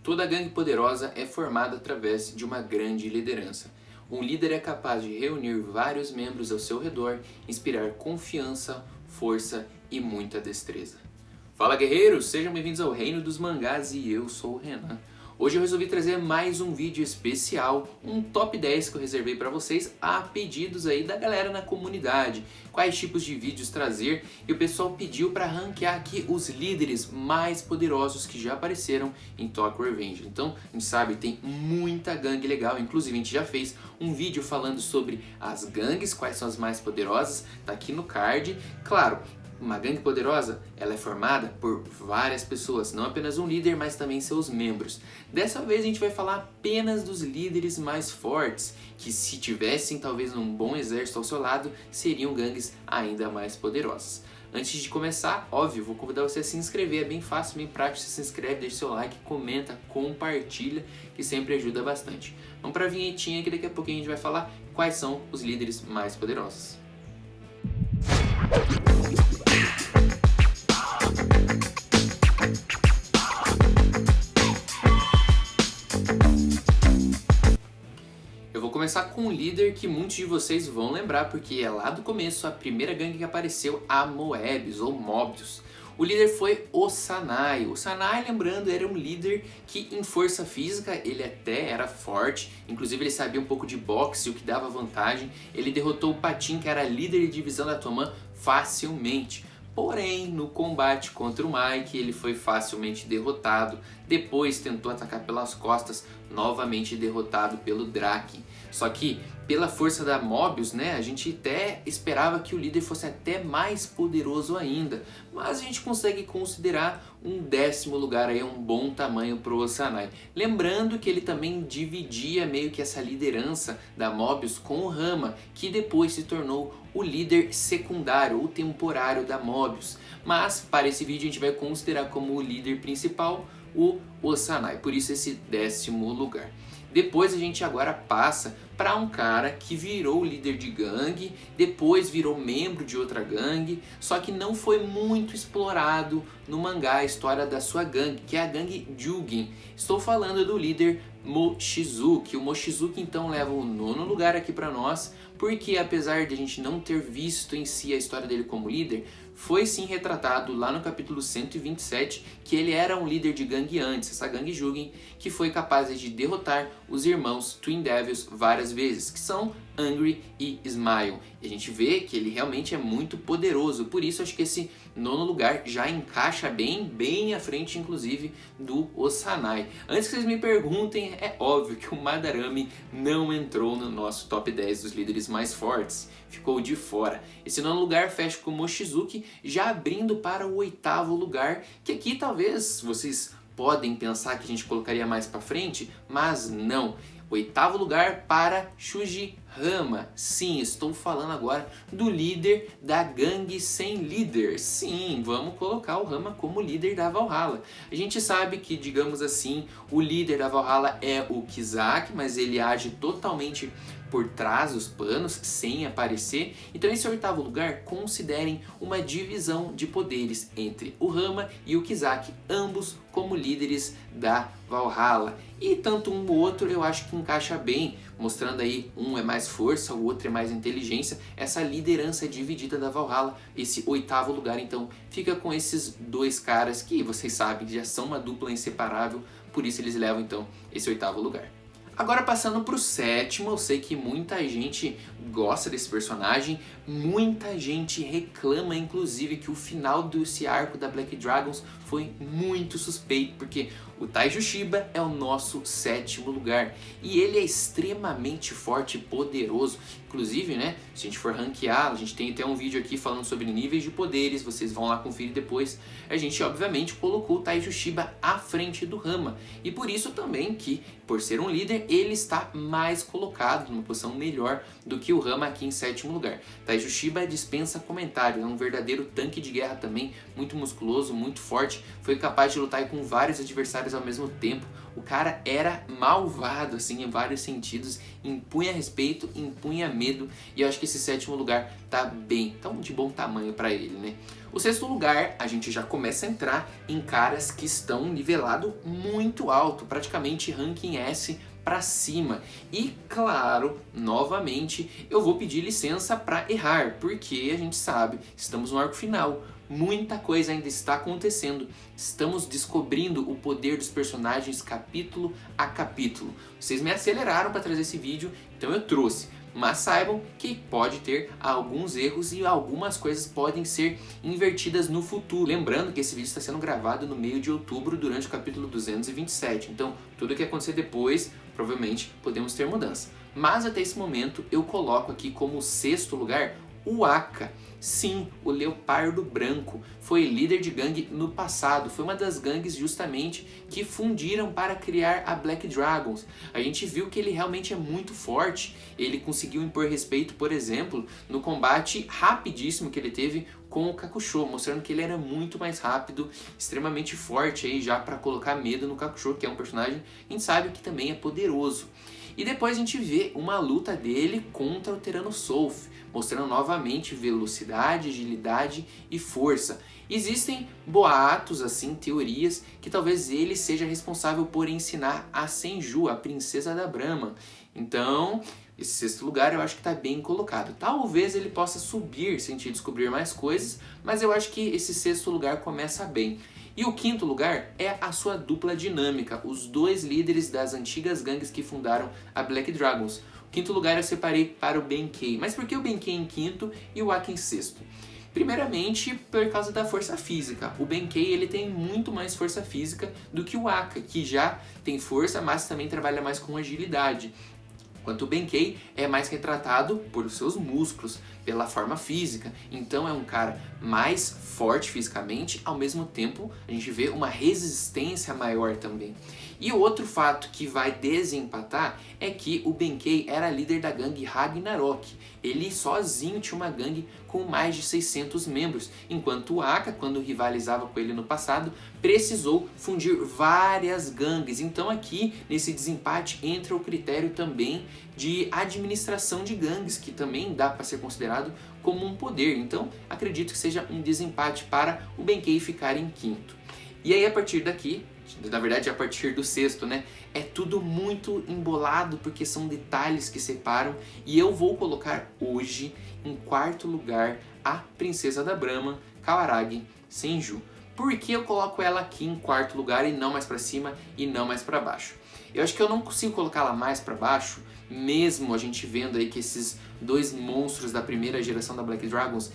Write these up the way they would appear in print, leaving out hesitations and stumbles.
Toda gangue poderosa é formada através de uma grande liderança. Um líder é capaz de reunir vários membros ao seu redor, inspirar confiança, força e muita destreza. Fala guerreiros, sejam bem-vindos ao Reino dos Mangás e eu sou o Renan. Hoje eu resolvi trazer mais um vídeo especial, um top 10 que eu reservei para vocês a pedidos aí da galera na comunidade. Quais tipos de vídeos trazer, e o pessoal pediu para ranquear aqui os líderes mais poderosos que já apareceram em Tokyo Revengers. Então, a gente sabe, tem muita gangue legal, inclusive a gente já fez um vídeo falando sobre as gangues, quais são as mais poderosas, tá aqui no card. Claro, uma gangue poderosa, ela é formada por várias pessoas, não apenas um líder, mas também seus membros. Dessa vez a gente vai falar apenas dos líderes mais fortes, que se tivessem talvez um bom exército ao seu lado, seriam gangues ainda mais poderosas. Antes de começar, óbvio, vou convidar você a se inscrever, é bem fácil, bem prático, você se inscreve, deixa seu like, comenta, compartilha, que sempre ajuda bastante. Vamos para a vinhetinha que daqui a pouquinho a gente vai falar quais são os líderes mais poderosos. Eu vou começar com um líder que muitos de vocês vão lembrar, porque é lá do começo a primeira gangue que apareceu, a Moebius ou Mobius. O líder foi o Sanai. O Sanai, lembrando, era um líder que em força física ele até era forte, inclusive ele sabia um pouco de boxe, o que dava vantagem. Ele derrotou o Patin, que era líder de divisão da Toman, facilmente. Porém, no combate contra o Mike, ele foi facilmente derrotado. Depois tentou atacar pelas costas, novamente derrotado pelo Drake. Só que, pela força da Mobius, né, a gente até esperava que o líder fosse até mais poderoso ainda. Mas a gente consegue considerar um 10º lugar aí, um bom tamanho para o Sanai. Lembrando que ele também dividia meio que essa liderança da Mobius com o Rama, que depois se tornou o líder secundário ou temporário da Mobius. Mas para esse vídeo a gente vai considerar como o líder principal o Sanai, por isso esse 10º lugar. Depois a gente agora passa para um cara que virou líder de gangue, depois virou membro de outra gangue, só que não foi muito explorado no mangá a história da sua gangue, que é a gangue Jugen. Estou falando do líder Mochizuki. O Mochizuki então leva o 9º lugar aqui para nós, porque apesar de a gente não ter visto em si a história dele como líder, foi sim retratado lá no capítulo 127 que ele era um líder de gangue antes, essa gangue Jugen, que foi capaz de derrotar os irmãos Twin Devils várias vezes, que são Angry e Smile. E a gente vê que ele realmente é muito poderoso, por isso acho que esse 9º lugar já encaixa bem à frente, inclusive, do Sanai. Antes que vocês me perguntem, é óbvio que o Madarame não entrou no nosso top 10 dos líderes mais fortes, ficou de fora. Esse 9º lugar fecha com o Mochizuki, já abrindo para o 8º lugar, que aqui talvez vocês podem pensar que a gente colocaria mais para frente, mas não. 8º lugar para Shuji Rama. Sim, estou falando agora do líder da gangue sem líder. Sim, vamos colocar o Rama como líder da Valhalla. A gente sabe que, digamos assim, o líder da Valhalla é o Kizaki, mas ele age totalmente por trás dos panos, sem aparecer. Então esse 8º lugar, considerem uma divisão de poderes entre o Rama e o Kizaki, ambos como líderes da Valhalla. E tanto um ou outro eu acho que encaixa bem, mostrando aí um é mais força, o outro é mais inteligência, essa liderança dividida da Valhalla. Esse 8º lugar então fica com esses dois caras que vocês sabem já são uma dupla inseparável, por isso eles levam então esse 8º lugar. Agora passando para o 7º, eu sei que muita gente gosta desse personagem, muita gente reclama inclusive que o final desse arco da Black Dragons foi muito suspeito, porque o Taiju Shiba é o nosso 7º lugar e ele é extremamente forte e poderoso. Inclusive, né, se a gente for ranquear, a gente tem até um vídeo aqui falando sobre níveis de poderes, vocês vão lá conferir depois. A gente obviamente colocou o Taiju Shiba à frente do Rama, e por isso também que, por ser um líder, ele está mais colocado numa posição melhor do que o Rama aqui em 7º lugar. Taiju Shiba dispensa comentário, é um verdadeiro tanque de guerra também, muito musculoso, muito forte, foi capaz de lutar com vários adversários lugares ao mesmo tempo. O cara era malvado, assim, em vários sentidos, impunha respeito, impunha medo, e eu acho que esse 7º lugar tá bem, de bom tamanho para ele, né? O 6º lugar, a gente já começa a entrar em caras que estão nivelado muito alto, praticamente ranking S para cima. E claro, novamente, eu vou pedir licença para errar, porque a gente sabe, estamos no arco final. Muita coisa ainda está acontecendo. Estamos descobrindo o poder dos personagens capítulo a capítulo. Vocês me aceleraram para trazer esse vídeo, então eu trouxe. Mas saibam que pode ter alguns erros e algumas coisas podem ser invertidas no futuro. Lembrando que esse vídeo está sendo gravado no meio de outubro durante o capítulo 227. Então, tudo que acontecer depois, provavelmente podemos ter mudança. Mas até esse momento eu coloco aqui como 6º lugar o Aka. Sim, o Leopardo Branco foi líder de gangue no passado, foi uma das gangues justamente que fundiram para criar a Black Dragons. A gente viu que ele realmente é muito forte, ele conseguiu impor respeito, por exemplo, no combate rapidíssimo que ele teve com o Kakusho, mostrando que ele era muito mais rápido, extremamente forte aí já para colocar medo no Kakusho, que é um personagem que a gente sabe que também é poderoso. E depois a gente vê uma luta dele contra o Tyrannosaurus, mostrando novamente velocidade, agilidade e força. Existem boatos, assim, teorias, que talvez ele seja responsável por ensinar a Senju, a princesa da Brahma. Então, esse 6º lugar eu acho que está bem colocado. Talvez ele possa subir se a gente descobrir mais coisas, mas eu acho que esse 6º lugar começa bem. E o 5º lugar é a sua dupla dinâmica, os dois líderes das antigas gangues que fundaram a Black Dragons. O 5º lugar eu separei para o Benkei. Mas por que o Benkei em 5º e o Aka em 6º? Primeiramente, por causa da força física. O Benkei ele tem muito mais força física do que o Aka, que já tem força, mas também trabalha mais com agilidade. Enquanto o Benkei é mais retratado por seus músculos, pela forma física. Então é um cara mais forte fisicamente, ao mesmo tempo a gente vê uma resistência maior também. E o outro fato que vai desempatar é que o Benkei era líder da gangue Ragnarok. Ele sozinho tinha uma gangue com mais de 600 membros, enquanto o Aka, quando rivalizava com ele no passado, precisou fundir várias gangues. Então aqui, nesse desempate, entra o critério também de administração de gangues, que também dá para ser considerado como um poder. Então acredito que seja um desempate para o Benkei ficar em 5º. E aí a partir daqui, na verdade a partir do 6º, né, é tudo muito embolado porque são detalhes que separam, e eu vou colocar hoje em 4º lugar a princesa da Brahma, Kawaragi Senju. Por que eu coloco ela aqui em 4º lugar e não mais para cima e não mais para baixo? Eu acho que eu não consigo colocá-la mais para baixo, mesmo a gente vendo aí que esses dois monstros da primeira geração da Black Dragons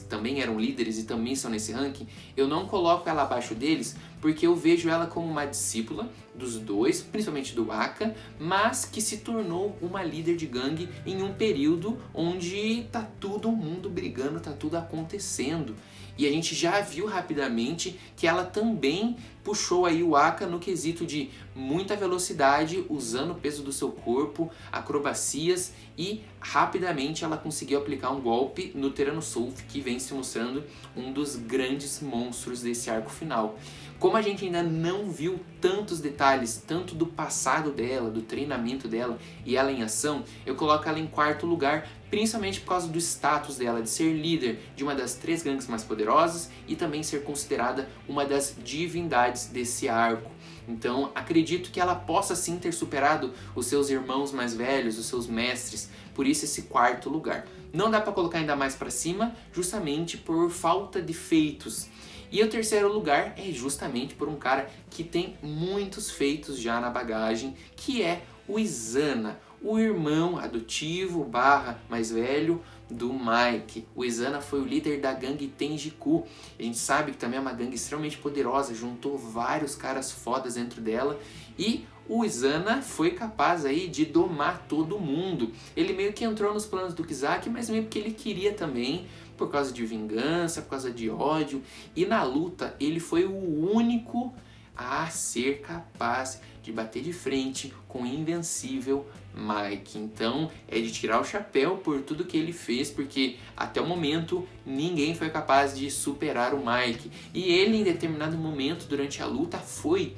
também eram líderes e também são nesse ranking. Eu não coloco ela abaixo deles porque eu vejo ela como uma discípula dos dois, principalmente do Aka, mas que se tornou uma líder de gangue em um período onde tá todo mundo brigando, tá tudo acontecendo. E a gente já viu rapidamente que ela também puxou aí o Aka no quesito de muita velocidade, usando o peso do seu corpo, acrobacias, e rapidamente ela conseguiu aplicar um golpe no Tyrannosaurus, que vem se mostrando um dos grandes monstros desse arco final. Como a gente ainda não viu tantos detalhes, tanto do passado dela, do treinamento dela e ela em ação, eu coloco ela em 4º lugar, principalmente por causa do status dela, de ser líder de uma das 3 gangues mais poderosas e também ser considerada uma das divindades desse arco. Então acredito que ela possa sim ter superado os seus irmãos mais velhos, os seus mestres, por isso esse 4º lugar. Não dá para colocar ainda mais para cima, justamente por falta de feitos. E o 3º lugar é justamente por um cara que tem muitos feitos já na bagagem, que é o Izana, o irmão adotivo / mais velho do Mike. O Izana foi o líder da gangue Tenjiku. A gente sabe que também é uma gangue extremamente poderosa, juntou vários caras fodas dentro dela, e o Izana foi capaz aí de domar todo mundo. Ele meio que entrou nos planos do Kizaki, mas meio que ele queria também, por causa de vingança, por causa de ódio, e na luta ele foi o único a ser capaz de bater de frente com o invencível Mike. Então é de tirar o chapéu por tudo que ele fez, porque até o momento ninguém foi capaz de superar o Mike. E ele, em determinado momento durante a luta, foi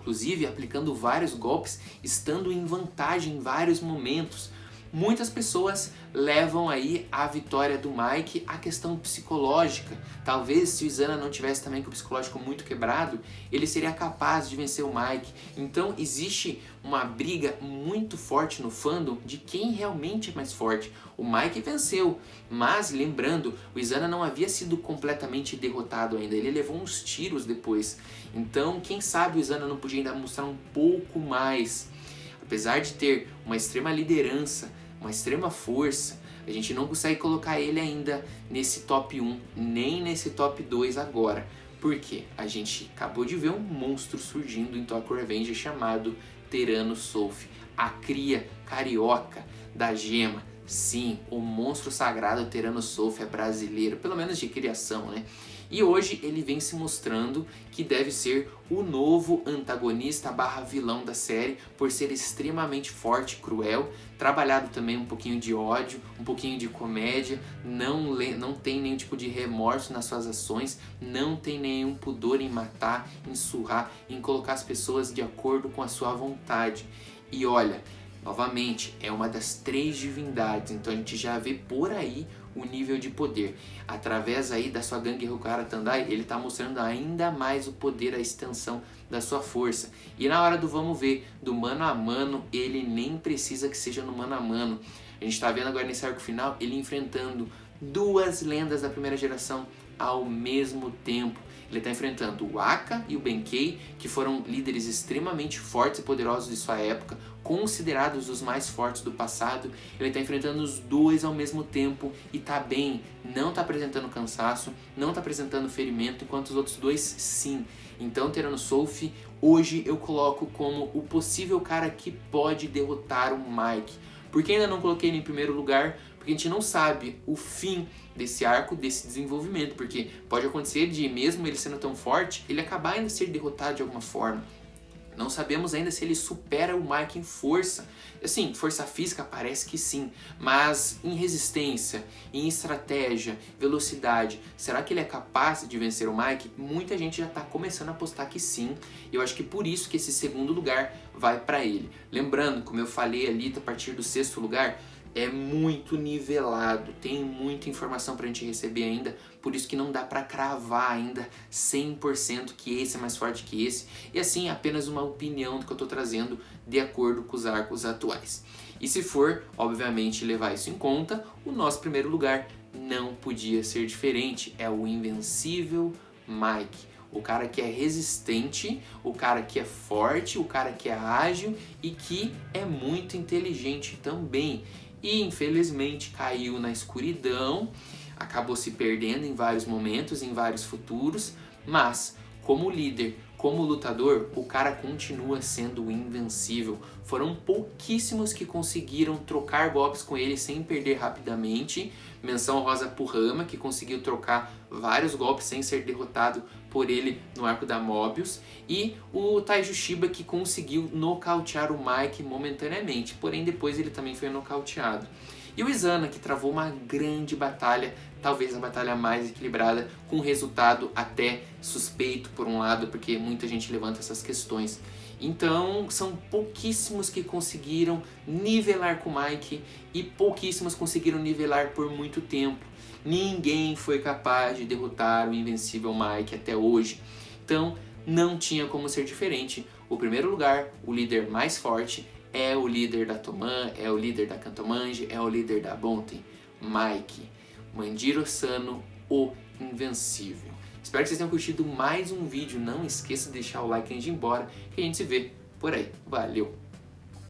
inclusive aplicando vários golpes, estando em vantagem em vários momentos. Muitas pessoas levam aí a vitória do Mike à questão psicológica. Talvez se o Izana não tivesse também com o psicológico muito quebrado, ele seria capaz de vencer o Mike. Então existe uma briga muito forte no fandom de quem realmente é mais forte. O Mike venceu, mas lembrando, o Izana não havia sido completamente derrotado ainda, ele levou uns tiros depois. Então quem sabe o Izana não podia ainda mostrar um pouco mais. Apesar de ter uma extrema liderança, uma extrema força, a gente não consegue colocar ele ainda nesse top 1, nem nesse top 2 agora. Por quê? A gente acabou de ver um monstro surgindo em Tokyo Revenger chamado Tyrannosaurus, a cria carioca da gema. Sim, o monstro sagrado Tyrannosaurus é brasileiro, pelo menos de criação, né? E hoje ele vem se mostrando que deve ser o novo antagonista barra vilão da série, por ser extremamente forte e cruel, trabalhado também um pouquinho de ódio, um pouquinho de comédia, não tem nenhum tipo de remorso nas suas ações, não tem nenhum pudor em matar, em surrar, em colocar as pessoas de acordo com a sua vontade. E olha, novamente, é uma das 3 divindades, então a gente já vê por aí o nível de poder. Através aí da sua gangue Hyukara Tandai, ele está mostrando ainda mais o poder, a extensão da sua força. E na hora do vamos ver, do mano a mano, ele nem precisa que seja no mano a mano. A gente está vendo agora nesse arco final, ele enfrentando 2 lendas da primeira geração ao mesmo tempo. Ele está enfrentando o Aka e o Benkei, que foram líderes extremamente fortes e poderosos de sua época, considerados os mais fortes do passado. Ele está enfrentando os 2 ao mesmo tempo e está bem, não está apresentando cansaço, não está apresentando ferimento, enquanto os outros 2 sim. Então Tyrannosaurus, hoje eu coloco como o possível cara que pode derrotar o Mike. Por que ainda não coloquei ele em primeiro lugar? Porque a gente não sabe o fim desse arco, desse desenvolvimento, porque pode acontecer de, mesmo ele sendo tão forte, ele acabar ainda ser derrotado de alguma forma. Não sabemos ainda se ele supera o Mike em força. Assim, força física parece que sim, mas em resistência, em estratégia, velocidade, será que ele é capaz de vencer o Mike? Muita gente já está começando a apostar que sim, e eu acho que por isso que esse segundo lugar vai para ele. Lembrando, como eu falei ali, a partir do 6º lugar, é muito nivelado, tem muita informação pra gente receber ainda, por isso que não dá pra cravar ainda 100% que esse é mais forte que esse, e assim apenas uma opinião do que eu tô trazendo de acordo com os arcos atuais. E se for, obviamente, levar isso em conta, o nosso primeiro lugar não podia ser diferente, é o invencível Mike. O cara que é resistente, o cara que é forte, o cara que é ágil e que é muito inteligente também. E infelizmente caiu na escuridão, acabou se perdendo em vários momentos, em vários futuros, mas como líder, como lutador, o cara continua sendo invencível. Foram pouquíssimos que conseguiram trocar golpes com ele sem perder rapidamente. Menção rosa pro Rama, que conseguiu trocar vários golpes sem ser derrotado por ele no arco da Mobius. E o Taiju Shiba, que conseguiu nocautear o Mike momentaneamente, porém depois ele também foi nocauteado. E o Izana, que travou uma grande batalha, talvez a batalha mais equilibrada, com resultado até suspeito por um lado, porque muita gente levanta essas questões. Então são pouquíssimos que conseguiram nivelar com o Mike e pouquíssimos conseguiram nivelar por muito tempo. Ninguém foi capaz de derrotar o invencível Mike até hoje. Então não tinha como ser diferente. O primeiro lugar, o líder mais forte, é o líder da Toman, é o líder da Kantomanji, é o líder da Bonten, Mike. Manjiro Sano, o invencível. Espero que vocês tenham curtido mais um vídeo. Não esqueça de deixar o like antes de ir embora, que a gente se vê por aí. Valeu!